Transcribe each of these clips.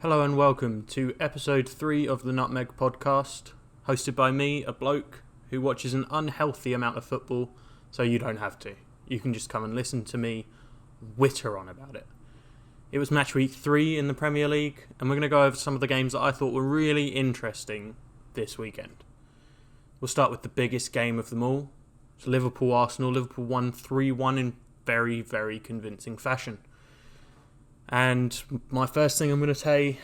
Hello and welcome to episode 3 of the Nutmeg Podcast, hosted by me, a bloke who watches an unhealthy amount of football, so you don't have to. You can just come and listen to me witter on about it. It was match week 3 in the Premier League, and we're going to go over some of the games that I thought were really interesting this weekend. We'll start with the biggest game of them all. It's Liverpool-Arsenal. Liverpool won 3-1 in very, very convincing fashion. And my first thing I'm going to say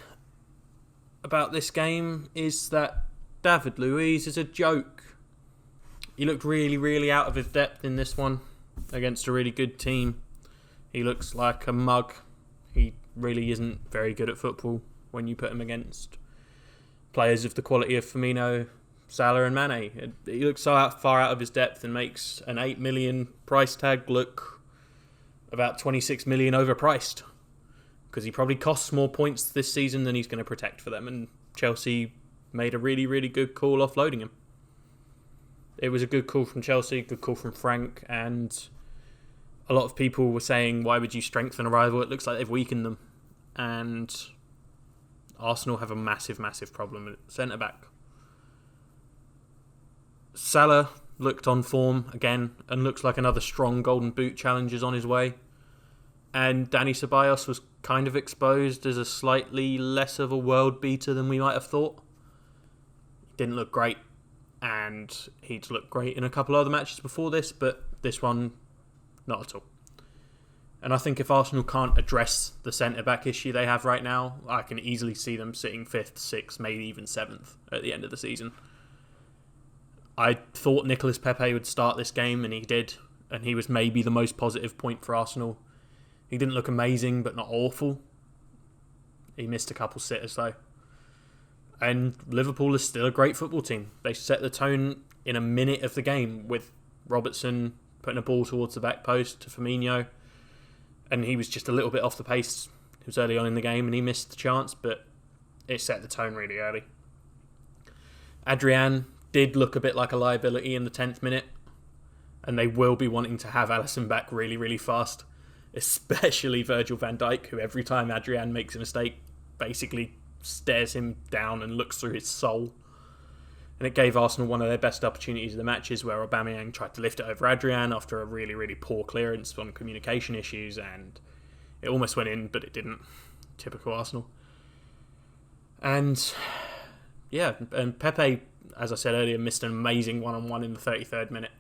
about this game is that David Luiz is a joke. He looked really, really out of his depth in this one against a really good team. He looks like a mug. He really isn't very good at football when you put him against players of the quality of Firmino, Salah and Mane. He looks so far out of his depth and makes an 8 million price tag look about 26 million overpriced. Because he probably costs more points this season than he's going to protect for them. And Chelsea made a really, really good call offloading him. It was a good call from Chelsea, good call from Frank. And a lot of people were saying, why would you strengthen a rival? It looks like they've weakened them. And Arsenal have a massive, massive problem at centre-back. Salah looked on form again and looks like another strong Golden Boot challenge is on his way. And Dani Ceballos was kind of exposed as a slightly less of a world beater than we might have thought. Didn't look great, and he'd looked great in a couple of other matches before this, but this one, not at all. And I think if Arsenal can't address the centre-back issue they have right now, I can easily see them sitting 5th, 6th, maybe even 7th at the end of the season. I thought Nicolas Pepe would start this game, and he did, and he was maybe the most positive point for Arsenal. He didn't look amazing, but not awful. He missed a couple sitters, though. And Liverpool is still a great football team. They set the tone in a minute of the game with Robertson putting a ball towards the back post to Firmino. And he was just a little bit off the pace. It was early on in the game and he missed the chance, but it set the tone really early. Adrian did look a bit like a liability in the 10th minute. And they will be wanting to have Alisson back really, really fast. Especially Virgil van Dijk, who every time Adrian makes a mistake basically stares him down and looks through his soul. And it gave Arsenal one of their best opportunities of the matches where Aubameyang tried to lift it over Adrian after a really, really poor clearance on communication issues, and it almost went in, but it didn't. Typical Arsenal. And yeah, and Pepe, as I said earlier, missed an amazing one-on-one in the 33rd minute.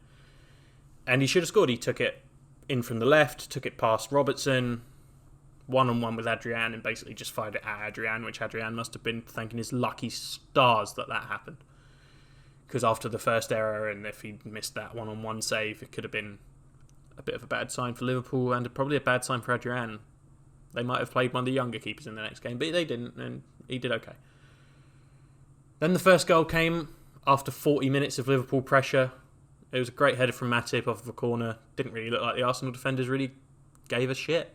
And he should have scored. He took it in from the left, took it past Robertson, one-on-one with Adrian, and basically just fired it at Adrian, which Adrian must have been thanking his lucky stars that happened. Because after the first error, and if he'd missed that one-on-one save, it could have been a bit of a bad sign for Liverpool, and probably a bad sign for Adrian. They might have played one of the younger keepers in the next game, but they didn't, and he did okay. Then the first goal came after 40 minutes of Liverpool pressure. It was a great header from Matip off of a corner. Didn't really look like the Arsenal defenders really gave a shit.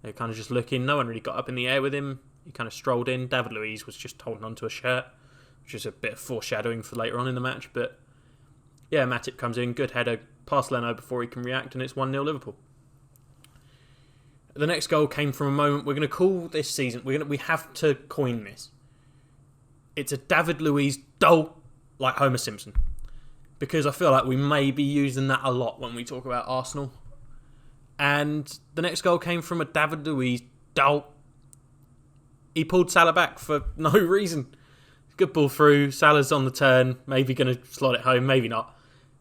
They were kind of just looking. No one really got up in the air with him. He kind of strolled in. David Luiz was just holding onto a shirt, which is a bit of foreshadowing for later on in the match. But yeah, Matip comes in. Good header past Leno before he can react, and it's 1-0 Liverpool. The next goal came from a moment we're going to call this season. We have to coin this. It's a David Luiz dolt like Homer Simpson. Because I feel like we may be using that a lot when we talk about Arsenal. And the next goal came from a David Luiz dolt. He pulled Salah back for no reason. Good ball through. Salah's on the turn. Maybe going to slot it home. Maybe not.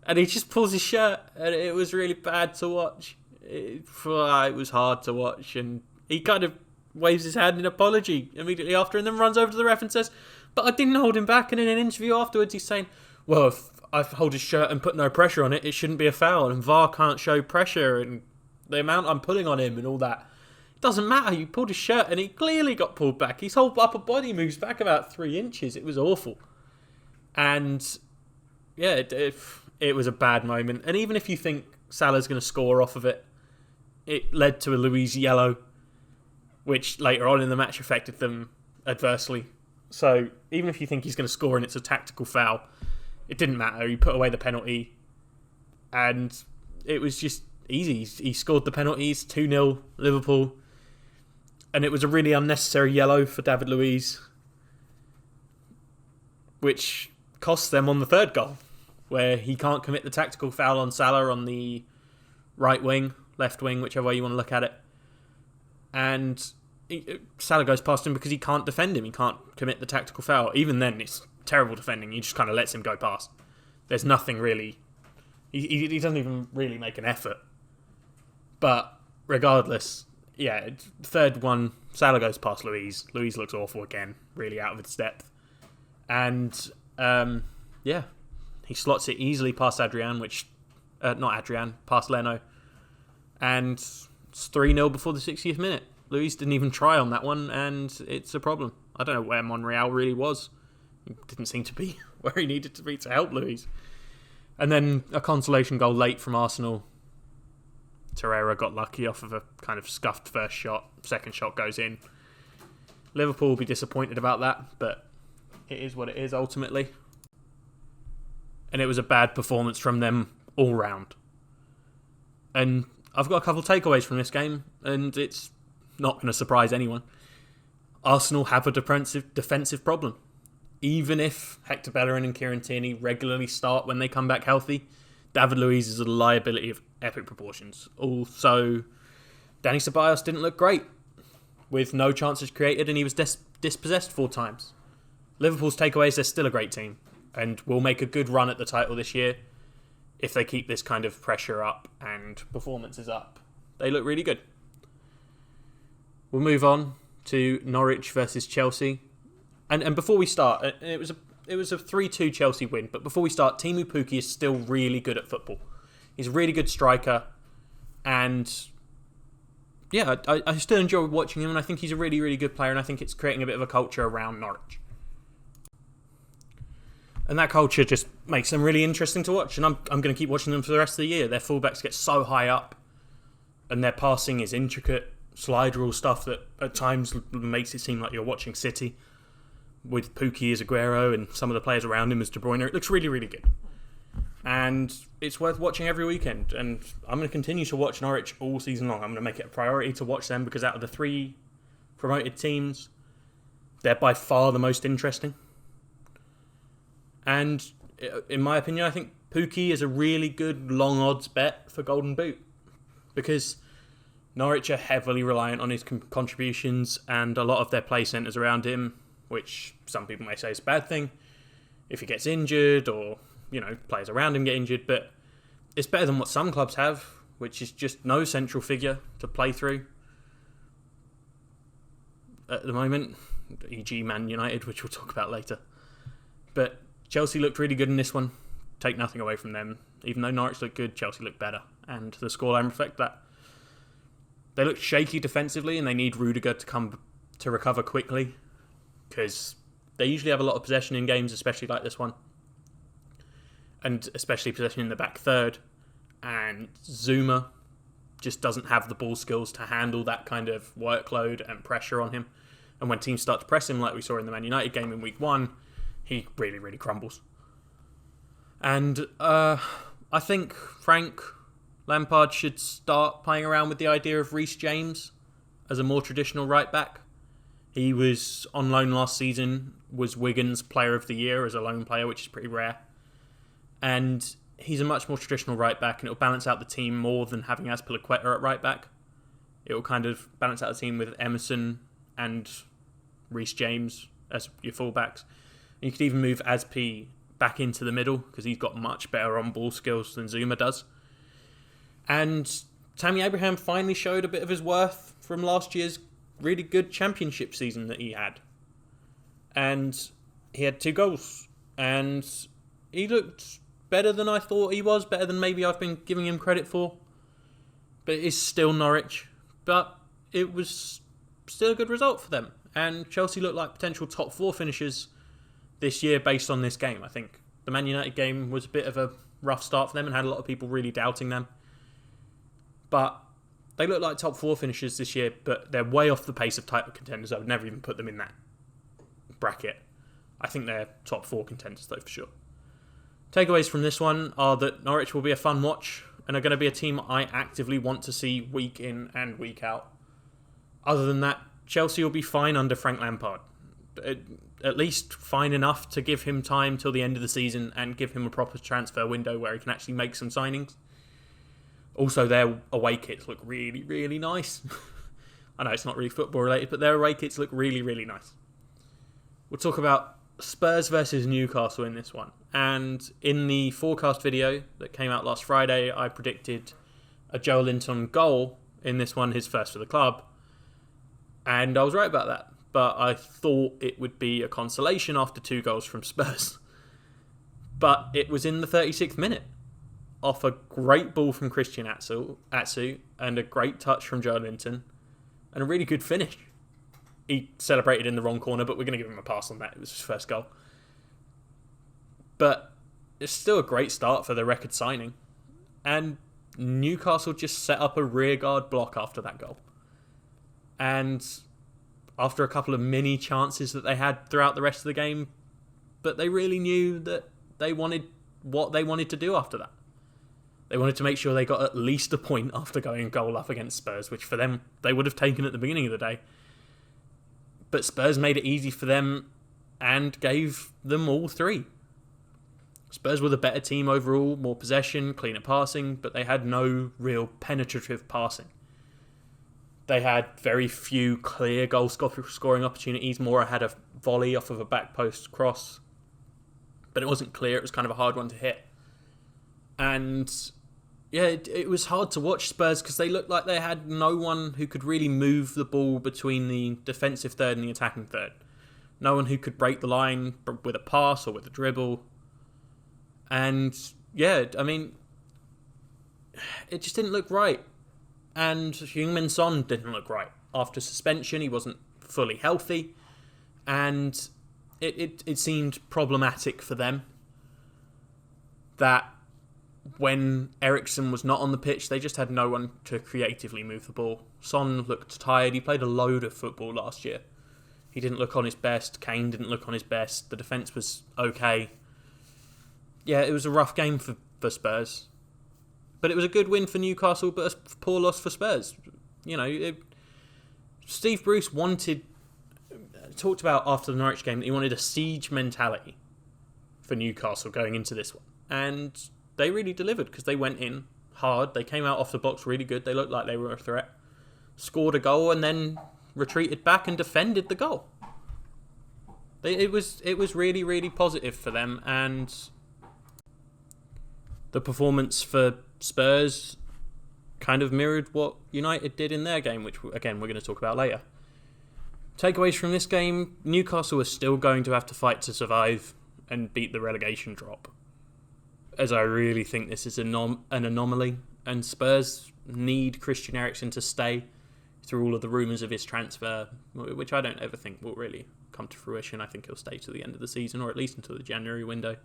And he just pulls his shirt. And it was really bad to watch. It was hard to watch. And he kind of waves his hand in apology immediately after. And then runs over to the ref and says, but I didn't hold him back. And in an interview afterwards, he's saying, well, if I hold his shirt and put no pressure on it, it shouldn't be a foul, and VAR can't show pressure and the amount I'm pulling on him and all that. It doesn't matter. You pulled his shirt and he clearly got pulled back. His whole upper body moves back about 3 inches. It was awful. And yeah, it was a bad moment. And even if you think Salah's going to score off of it, it led to a Luiz yellow, which later on in the match affected them adversely. So even if you think he's going to score and it's a tactical foul, it didn't matter. He put away the penalty and it was just easy. He scored the penalties, 2-0 Liverpool. And it was a really unnecessary yellow for David Luiz, which cost them on the third goal, where he can't commit the tactical foul on Salah on the right wing, left wing, whichever way you want to look at it. And Salah goes past him because he can't defend him. He can't commit the tactical foul. Even then, it's terrible defending. He just kind of lets him go past. There's nothing really. He doesn't even really make an effort. But regardless, yeah, third one, Salah goes past Luiz. Luiz looks awful again, really out of his depth. And, he slots it easily past Adrian, past Leno. And it's 3-0 before the 60th minute. Luiz didn't even try on that one, and it's a problem. I don't know where Monreal really was. He didn't seem to be where he needed to be to help Luiz. And then a consolation goal late from Arsenal. Torreira got lucky off of a kind of scuffed first shot. Second shot goes in. Liverpool will be disappointed about that, but it is what it is ultimately. And it was a bad performance from them all round. And I've got a couple of takeaways from this game, and it's not going to surprise anyone. Arsenal have a defensive problem. Even if Hector Bellerin and Kieran Tierney regularly start when they come back healthy, David Luiz is a liability of epic proportions. Also, Dani Ceballos didn't look great, with no chances created, and he was dispossessed 4 times. Liverpool's takeaways, they're still a great team, and will make a good run at the title this year if they keep this kind of pressure up and performances up. They look really good. We'll move on to Norwich versus Chelsea. And before we start, it was a 3-2 Chelsea win, but before we start, Teemu Pukki is still really good at football. He's a really good striker, and yeah, I still enjoy watching him, and I think he's a really, really good player, and I think it's creating a bit of a culture around Norwich. And that culture just makes them really interesting to watch, and I'm going to keep watching them for the rest of the year. Their fullbacks get so high up, and their passing is intricate, slide rule stuff that at times makes it seem like you're watching City. With Pukki as Aguero and some of the players around him as De Bruyne, it looks really, really good. And it's worth watching every weekend. And I'm going to continue to watch Norwich all season long. I'm going to make it a priority to watch them because out of the 3 promoted teams, they're by far the most interesting. And in my opinion, I think Pukki is a really good long odds bet for Golden Boot. Because Norwich are heavily reliant on his contributions, and a lot of their play centres around him, which some people may say is a bad thing if he gets injured or, players around him get injured. But it's better than what some clubs have, which is just no central figure to play through at the moment, e.g. Man United, which we'll talk about later. But Chelsea looked really good in this one. Take nothing away from them. Even though Norwich looked good, Chelsea looked better. And the scoreline reflects that. They looked shaky defensively, and they need Rudiger to come to recover quickly, because they usually have a lot of possession in games, especially like this one. And especially possession in the back third. And Zuma just doesn't have the ball skills to handle that kind of workload and pressure on him. And when teams start to press him, like we saw in the Man United game in week 1, he really, really crumbles. And I think Frank Lampard should start playing around with the idea of Reece James as a more traditional right back. He was on loan last season, was Wigan's Player of the Year as a loan player, which is pretty rare. And he's a much more traditional right back, and it'll balance out the team more than having Azpilicueta at right back. It will kind of balance out the team with Emerson and Reece James as your fullbacks. And you could even move Azpi back into the middle because he's got much better on-ball skills than Zuma does. And Tammy Abraham finally showed a bit of his worth from last year's really good championship season that he had. And he had 2 goals. And he looked better than I thought he was, better than maybe I've been giving him credit for. But it's still Norwich. But it was still a good result for them. And Chelsea looked like potential top 4 finishers this year based on this game. I think the Man United game was a bit of a rough start for them and had a lot of people really doubting them. But they look like top 4 finishers this year, but they're way off the pace of title contenders. I would never even put them in that bracket. I think they're top 4 contenders, though, for sure. Takeaways from this one are that Norwich will be a fun watch and are going to be a team I actively want to see week in and week out. Other than that, Chelsea will be fine under Frank Lampard. At least fine enough to give him time till the end of the season and give him a proper transfer window where he can actually make some signings. Also, their away kits look really, really nice. I know it's not really football related, but their away kits look really, really nice. We'll talk about Spurs versus Newcastle in this one. And in the forecast video that came out last Friday, I predicted a Joe Linton goal in this one, his first for the club. And I was right about that. But I thought it would be a consolation after 2 goals from Spurs. But it was in the 36th minute. Off a great ball from Christian Atsu and a great touch from Joe Linton. And a really good finish. He celebrated in the wrong corner, but we're going to give him a pass on that. It was his first goal. But it's still a great start for the record signing. And Newcastle just set up a rearguard block after that goal. And after a couple of mini chances that they had throughout the rest of the game, but they really knew that they wanted what they wanted to do after that. They wanted to make sure they got at least a point after going goal up against Spurs, which for them, they would have taken at the beginning of the day. But Spurs made it easy for them and gave them all 3. Spurs were the better team overall, more possession, cleaner passing, but they had no real penetrative passing. They had very few clear goal scoring opportunities. Mora had a volley off of a back post cross, but it wasn't clear. It was kind of a hard one to hit. And yeah, it was hard to watch Spurs because they looked like they had no one who could really move the ball between the defensive third and the attacking third. No one who could break the line with a pass or with a dribble. And yeah, I mean, it just didn't look right. And Heung-min Son didn't look right. After suspension, he wasn't fully healthy. And it seemed problematic for them that when Eriksen was not on the pitch, they just had no one to creatively move the ball. Son looked tired. He played a load of football last year. He didn't look on his best. Kane didn't look on his best. The defence was okay. Yeah, it was a rough game for Spurs. But it was a good win for Newcastle, but a poor loss for Spurs. You know, Steve Bruce talked about after the Norwich game that he wanted a siege mentality for Newcastle going into this one. And they really delivered because they went in hard. They came out off the box really good. They looked like they were a threat. Scored a goal and then retreated back and defended the goal. It was really, really positive for them. And the performance for Spurs kind of mirrored what United did in their game, which, again, we're going to talk about later. Takeaways from this game, Newcastle is still going to have to fight to survive and beat the relegation drop, as I really think this is an anomaly, and Spurs need Christian Eriksen to stay through all of the rumours of his transfer, which I don't ever think will really come to fruition. I think he'll stay to the end of the season, or at least until the January window.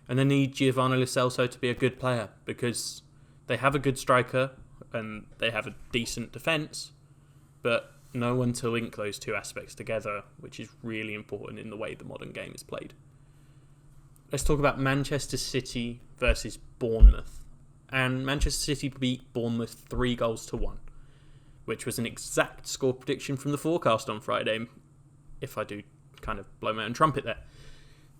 And they need Giovanni Lo Celso to be a good player, because they have a good striker and they have a decent defence, but no one to link those two aspects together, which is really important in the way the modern game is played. Let's talk about Manchester City versus Bournemouth. And Manchester City beat Bournemouth 3-1, which was an exact score prediction from the forecast on Friday, if I do kind of blow my own trumpet there.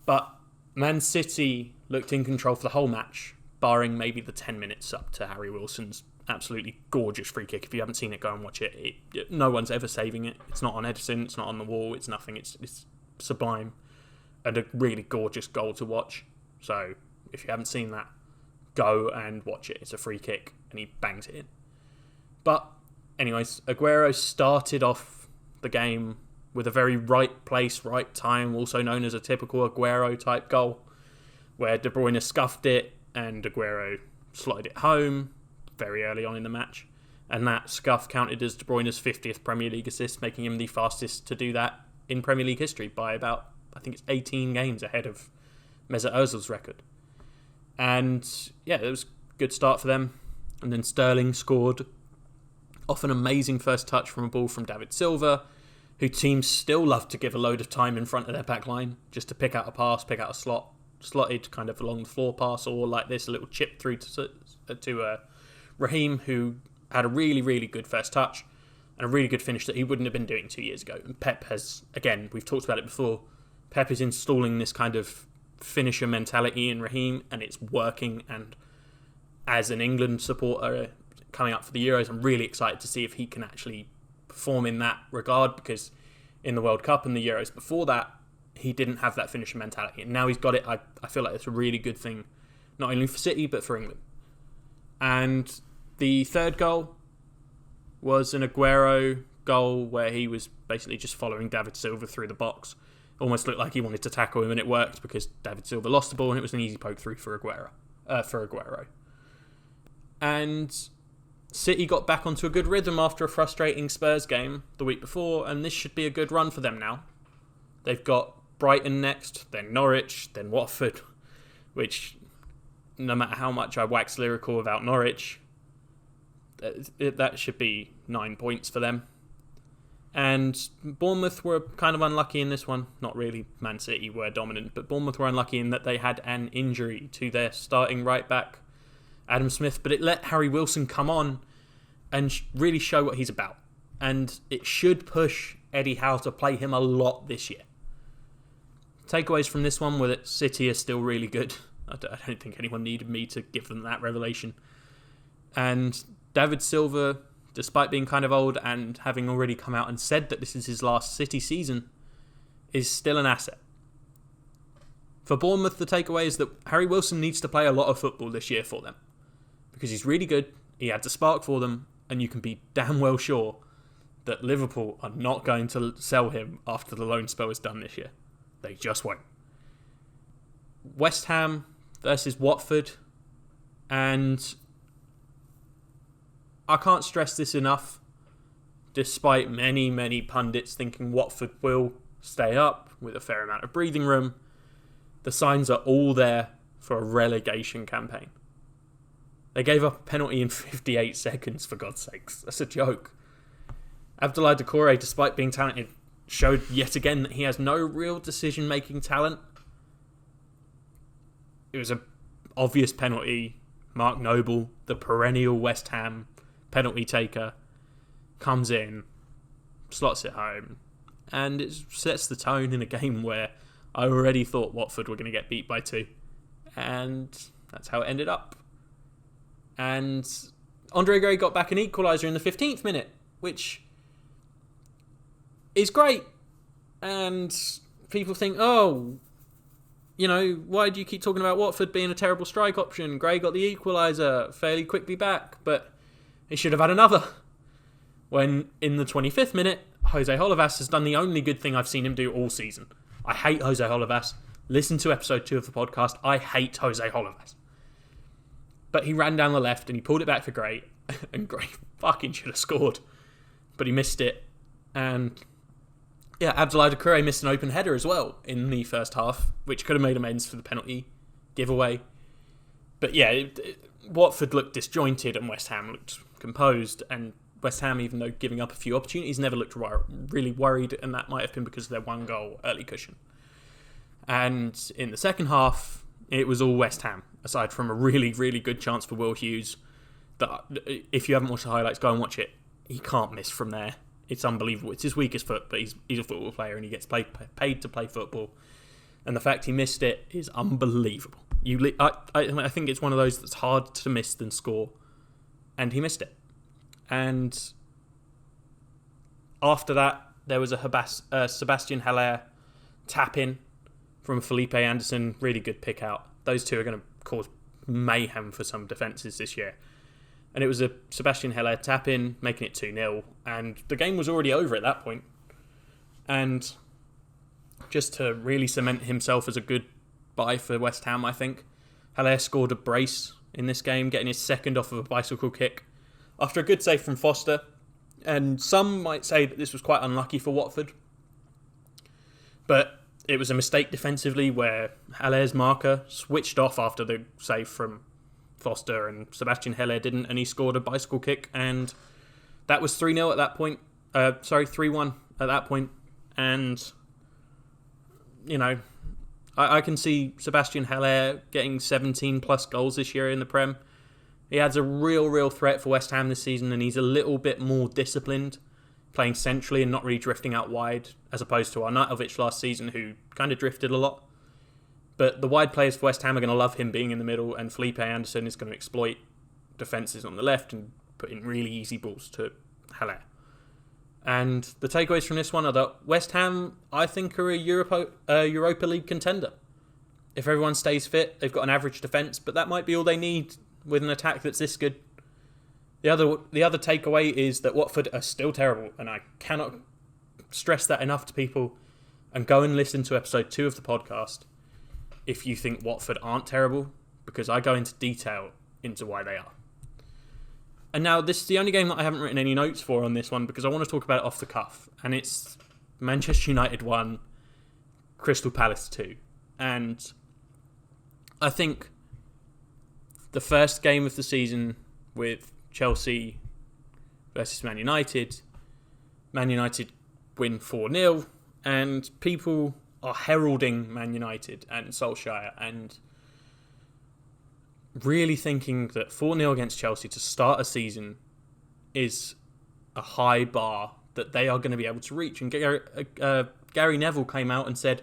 But Man City looked in control for the whole match, barring maybe the 10 minutes up to Harry Wilson's absolutely gorgeous free kick. If you haven't seen it, go and watch it. No one's ever saving it. It's not on Edison, it's not on the wall, it's nothing. It's sublime. And a really gorgeous goal to watch. So, if you haven't seen that, go and watch it. It's a free kick, and he bangs it in. But, anyways, Aguero started off the game with a very right place, right time, also known as a typical Aguero-type goal, where De Bruyne scuffed it, and Aguero slotted it home very early on in the match. And that scuff counted as De Bruyne's 50th Premier League assist, making him the fastest to do that in Premier League history by about, I think it's 18 games ahead of Mesut Ozil's record. And yeah, it was a good start for them. And then Sterling scored off an amazing first touch from a ball from David Silva, who teams still love to give a load of time in front of their back line just to pick out a pass, pick out a slotted kind of along the floor pass, or like this, a little chip through to Raheem, who had a really, really good first touch. and a really good finish that he wouldn't have been doing 2 years ago. And Pep has, again, we've talked about it before, Pep is installing this kind of finisher mentality in Raheem, and it's working. And as an England supporter coming up for the Euros, I'm really excited to see if he can actually perform in that regard, because in the World Cup and the Euros before that, he didn't have that finisher mentality, and now he's got it. I feel like it's a really good thing, not only for City but for England. And the third goal was an Aguero goal where he was basically just following David Silva through the box. Almost looked like he wanted to tackle him, and it worked because David Silva lost the ball and it was an easy poke through for Aguero. And City got back onto a good rhythm after a frustrating Spurs game the week before, and this should be a good run for them now. They've got Brighton next, then Norwich, then Watford, which, no matter how much I wax lyrical about Norwich, that should be 9 points for them. And Bournemouth were kind of unlucky in this one. Not really, Man City were dominant, but Bournemouth were unlucky in that they had an injury to their starting right back, Adam Smith, but it let Harry Wilson come on and really show what he's about. And it should push Eddie Howe to play him a lot this year. Takeaways from this one were that City are still really good. I don't think anyone needed me to give them that revelation. And David Silva, despite being kind of old and having already come out and said that this is his last City season, is still an asset. For Bournemouth, the takeaway is that Harry Wilson needs to play a lot of football this year for them, because he's really good, he adds a spark for them, and you can be damn well sure that Liverpool are not going to sell him after the loan spell is done this year. They just won't. West Ham versus Watford, and I can't stress this enough, despite many, many pundits thinking Watford will stay up with a fair amount of breathing room, the signs are all there for a relegation campaign. They gave up a penalty in 58 seconds, for God's sakes. That's a joke. Abdoulaye Doucouré, despite being talented, showed yet again that he has no real decision-making talent. It was an obvious penalty. Mark Noble, the perennial West Ham penalty taker, comes in, slots it home, and it sets the tone in a game where I already thought Watford were going to get beat by 2, and that's how it ended up. And Andre Gray got back an equaliser in the 15th minute, which is great. And people think, oh, you know, why do you keep talking about Watford being a terrible strike option? Gray got the equaliser fairly quickly back, but he should have had another. When in the 25th minute, Jose Holovas has done the only good thing I've seen him do all season. I hate Jose Holovas. Listen to episode 2 of the podcast. I hate Jose Holovas. But he ran down the left and he pulled it back for Gray, and Gray fucking should have scored. But he missed it. And yeah, Abdoulaye Doucouré missed an open header as well in the first half, which could have made amends for the penalty giveaway. But yeah, Watford looked disjointed and West Ham looked composed. And West Ham, even though giving up a few opportunities, never looked really worried. And that might have been because of their 1-goal early cushion. And in the second half, it was all West Ham, aside from a really, really good chance for Will Hughes. That, if you haven't watched the highlights, go and watch it. He can't miss from there. It's unbelievable. It's his weakest foot, but he's a football player and he gets paid to play football. And the fact he missed it is unbelievable. I think it's one of those that's hard to miss than score. And he missed it. And after that, there was a Sebastian Haller tap-in from Felipe Anderson. Really good pick out. Those two are going to cause mayhem for some defences this year. And it was a Sebastian Haller tap-in, making it 2-0. And the game was already over at that point. And just to really cement himself as a good buy for West Ham, I think, Haller scored a brace in this game, getting his second off of a bicycle kick after a good save from Foster. And some might say that this was quite unlucky for Watford. But it was a mistake defensively where Haller's marker switched off after the save from Foster, and Sebastian Haller didn't, and he scored a bicycle kick, and that was 3-0 at that point. 3-1 at that point. And, you know, I can see Sebastian Haller getting 17 plus goals this year in the Prem. He adds a real threat for West Ham this season, and he's a little bit more disciplined playing centrally and not really drifting out wide, as opposed to Arnautovic last season, who kind of drifted a lot. But the wide players for West Ham are going to love him being in the middle, and Felipe Anderson is going to exploit defences on the left and put in really easy balls to Haller. And the takeaways from this one are that West Ham, I think, are a Europa League contender. If everyone stays fit, they've got an average defence, but that might be all they need with an attack that's this good. The other takeaway is that Watford are still terrible, and I cannot stress that enough to people. And go and listen to episode 2 of the podcast if you think Watford aren't terrible, because I go into detail into why they are. And now, this is the only game that I haven't written any notes for on this one, because I want to talk about it off the cuff. And it's Manchester United 1, Crystal Palace 2. And I think the first game of the season with Chelsea versus Man United win 4-0, and people are heralding Man United and Solskjaer and really thinking that 4-0 against Chelsea to start a season is a high bar that they are going to be able to reach. And Gary Neville came out and said,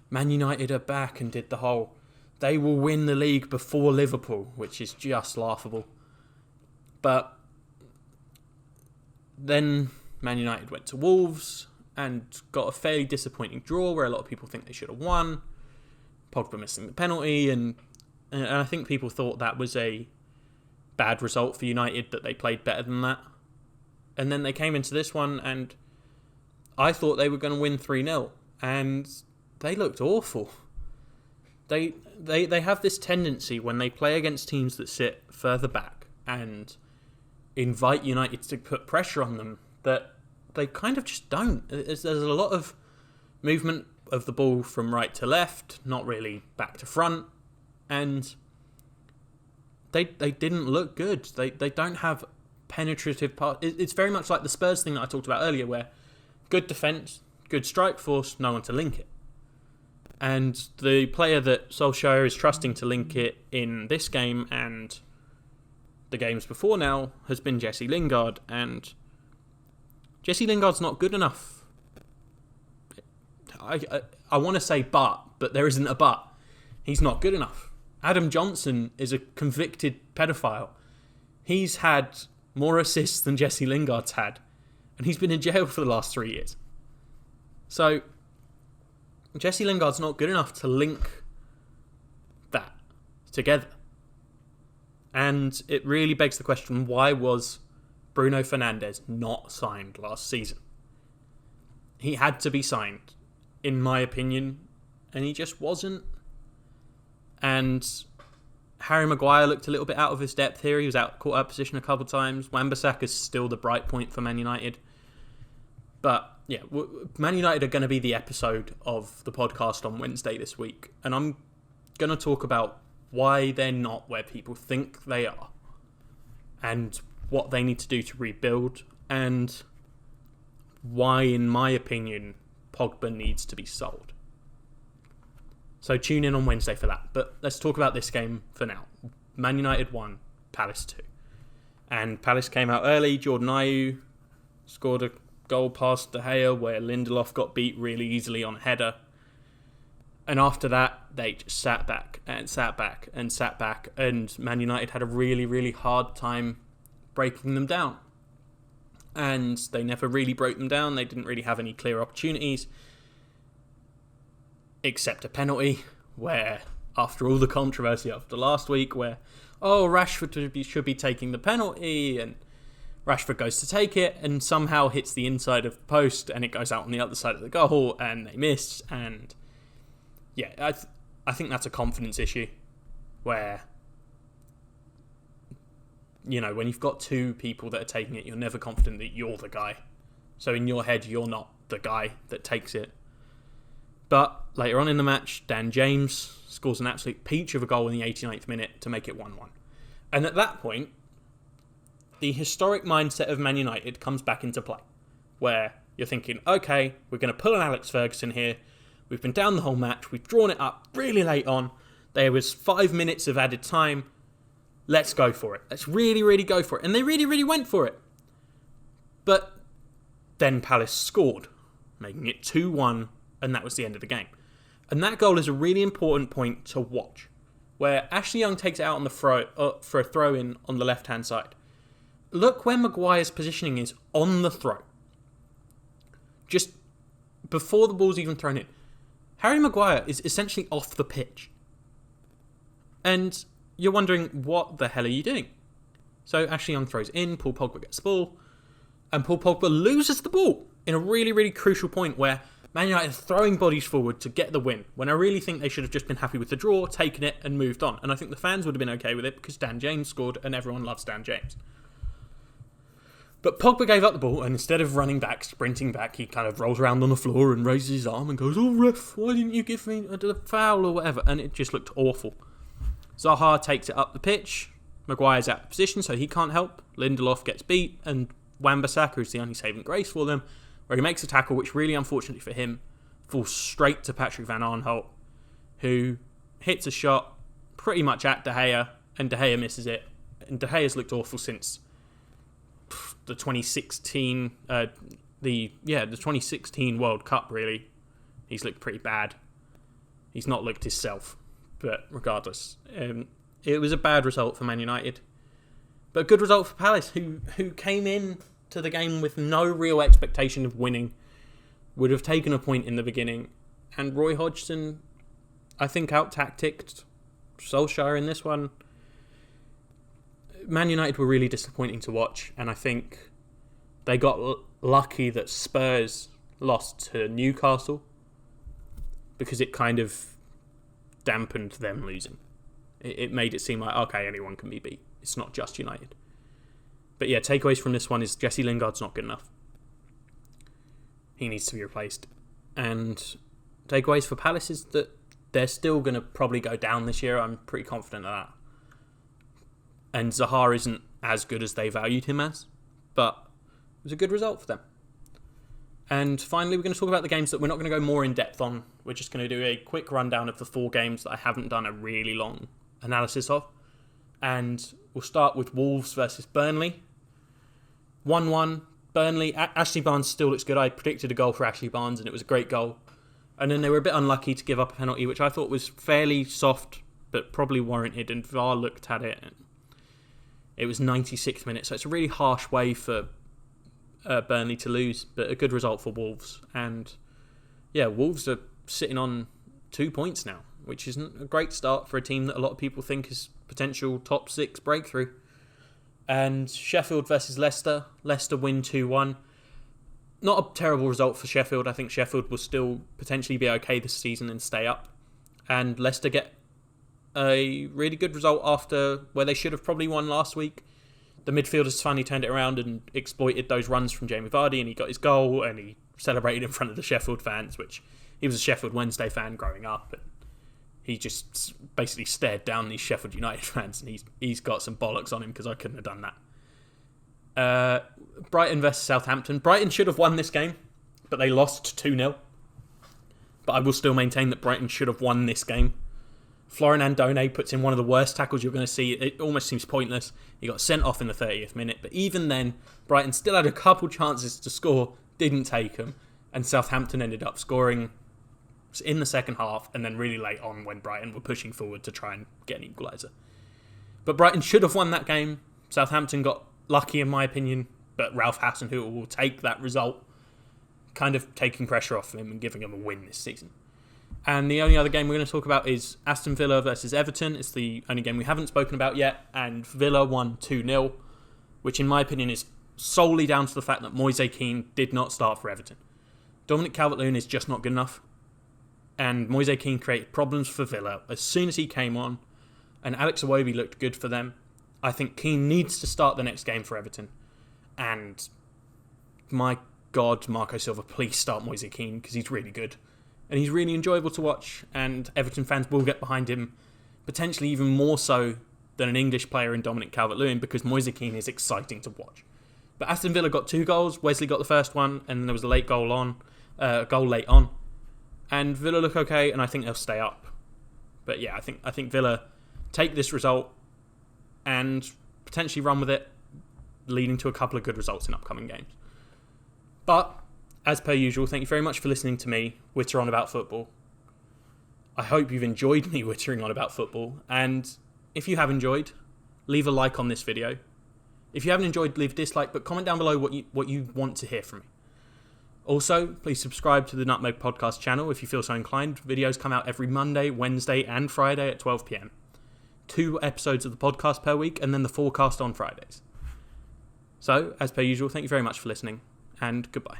Man United are back, and did the whole, they will win the league before Liverpool, which is just laughable. But then Man United went to Wolves and got a fairly disappointing draw where a lot of people think they should have won. Pogba missing the penalty, and I think people thought that was a bad result for United, that they played better than that. And then they came into this one, and I thought they were going to win 3-0, and they looked awful. They have this tendency when they play against teams that sit further back and invite United to put pressure on them, that they kind of just don't. There's a lot of movement of the ball from right to left, not really back to front, and they didn't look good. They don't have penetrative part. It's very much like the Spurs thing that I talked about earlier, where good defence, good strike force, no one to link it. And the player that Solskjaer is trusting to link it in this game and the games before now has been Jesse Lingard, and Jesse Lingard's not good enough. I want to say but there isn't a but. He's not good enough. Adam Johnson is a convicted pedophile. He's had more assists than Jesse Lingard's had, and he's been in jail for the last 3 years. So Jesse Lingard's not good enough to link that together. And it really begs the question, why was Bruno Fernandes not signed last season? He had to be signed, in my opinion, and he just wasn't. And Harry Maguire looked a little bit out of his depth here. He was caught out of position a couple of times. Wan-Bissaka is still the bright point for Man United. But yeah, Man United are going to be the episode of the podcast on Wednesday this week. And I'm going to talk about why they're not where people think they are, and what they need to do to rebuild, and why, in my opinion, Pogba needs to be sold. So tune in on Wednesday for that. But let's talk about this game for now. Man United 1, Palace 2. And Palace came out early. Jordan Ayew scored a goal past De Gea where Lindelof got beat really easily on a header. And after that, they just sat back, and Man United had a really, really hard time breaking them down. And they never really broke them down. They didn't really have any clear opportunities, except a penalty, where, after all the controversy after last week, where, Rashford should be taking the penalty, and Rashford goes to take it, and somehow hits the inside of the post, and it goes out on the other side of the goal, and they miss, and yeah, I think that's a confidence issue, where, you know, when you've got two people that are taking it, you're never confident that you're the guy. So in your head, you're not the guy that takes it. But later on in the match, Dan James scores an absolute peach of a goal in the 89th minute to make it 1-1. And at that point, the historic mindset of Man United comes back into play, where you're thinking, okay, we're going to pull an Alex Ferguson here. We've been down the whole match. We've drawn it up really late on. There was 5 minutes of added time. Let's go for it. Let's really, really go for it. And they really, really went for it. But Then Palace scored, making it 2-1, and that was the end of the game. And that goal is a really important point to watch, where Ashley Young takes it out on the for a throw-in on the left-hand side. Look where Maguire's positioning is on the throw. Just before the ball's even thrown in. Harry Maguire is essentially off the pitch. And you're wondering, what the hell are you doing? So Ashley Young throws in, Paul Pogba gets the ball, and Paul Pogba loses the ball in a really, really crucial point where Man United are throwing bodies forward to get the win, when I really think they should have just been happy with the draw, taken it and moved on. And I think the fans would have been okay with it because Dan James scored and everyone loves Dan James. But Pogba gave up the ball, and instead of running back, sprinting back, he kind of rolls around on the floor and raises his arm and goes, "Oh, ref, why didn't you give me a foul or whatever?" And it just looked awful. Zaha takes it up the pitch. Maguire's out of position, so he can't help. Lindelof gets beat, and Wan-Bissaka is the only saving grace for them, where he makes a tackle, which really, unfortunately for him, falls straight to Patrick Van Aanholt, who hits a shot pretty much at De Gea, and De Gea misses it. And De Gea's looked awful since the 2016, the 2016 World Cup. Really, he's looked pretty bad. He's not looked himself, but regardless, it was a bad result for Man United, but a good result for Palace, who came in to the game with no real expectation of winning, would have taken a point in the beginning, and Roy Hodgson, I think, out-tacticked Solskjaer in this one. Man United were really disappointing to watch, and I think they got lucky that Spurs lost to Newcastle, because it kind of dampened them losing. It made it seem like, okay, anyone can be beat. It's not just United. But yeah, takeaways from this one is Jesse Lingard's not good enough. He needs to be replaced. And takeaways for Palace is that they're still going to probably go down this year. I'm pretty confident of that. And Zaha isn't as good as they valued him as, but it was a good result for them. And finally, we're going to talk about the games that we're not going to go more in depth on. We're just going to do a quick rundown of the 4 games that I haven't done a really long analysis of. And we'll start with Wolves versus Burnley. 1-1. Burnley. Ashley Barnes still looks good. I predicted a goal for Ashley Barnes, and it was a great goal. And then they were a bit unlucky to give up a penalty, which I thought was fairly soft, but probably warranted. And VAR looked at it, and it was 96th minute. So it's a really harsh way for Burnley to lose, but a good result for Wolves. And yeah, Wolves are sitting on 2 points now, which isn't a great start for a team that a lot of people think is potential top 6 breakthrough. And Sheffield versus Leicester. Leicester win 2-1. Not a terrible result for Sheffield. I think Sheffield will still potentially be okay this season and stay up. And Leicester get a really good result after where they should have probably won last week. The midfielders finally turned it around and exploited those runs from Jamie Vardy, and he got his goal, and he celebrated in front of the Sheffield fans, which he was a Sheffield Wednesday fan growing up, and he just basically stared down these Sheffield United fans, and he's got some bollocks on him because I couldn't have done that. Brighton versus Southampton. Brighton should have won this game, but they lost 2-0. But I will still maintain that Brighton should have won this game. Florian Andone puts in one of the worst tackles you're going to see. It almost seems pointless. He got sent off in the 30th minute. But even then, Brighton still had a couple chances to score, didn't take them. And Southampton ended up scoring in the second half and then really late on when Brighton were pushing forward to try and get an equaliser. But Brighton should have won that game. Southampton got lucky in my opinion, but Ralph Hasenhüttl will take that result, kind of taking pressure off him and giving him a win this season. And the only other game we're going to talk about is Aston Villa versus Everton. It's the only game we haven't spoken about yet, and Villa won 2-0, which in my opinion is solely down to the fact that Moise Kean did not start for Everton. Dominic Calvert-Lewin is just not good enough, and Moise Kean created problems for Villa as soon as he came on, and Alex Iwobi looked good for them. I think Kean needs to start the next game for Everton, and my God, Marco Silva, please start Moise Kean because he's really good. And he's really enjoyable to watch, and Everton fans will get behind him, potentially even more so than an English player in Dominic Calvert-Lewin, because Moise Kean is exciting to watch. But Aston Villa got 2 goals. Wesley got the first one, and there was a late goal late on. And Villa look okay, and I think they'll stay up. But yeah, I think Villa take this result and potentially run with it, leading to a couple of good results in upcoming games. But, as per usual, thank you very much for listening to me witter on about football. I hope you've enjoyed me wittering on about football. And if you have enjoyed, leave a like on this video. If you haven't enjoyed, leave a dislike, but comment down below what you want to hear from me. Also, please subscribe to the Nutmeg Podcast channel if you feel so inclined. Videos come out every Monday, Wednesday, and Friday at 12 p.m. 2 episodes of the podcast per week, and then the forecast on Fridays. So, as per usual, thank you very much for listening, and goodbye.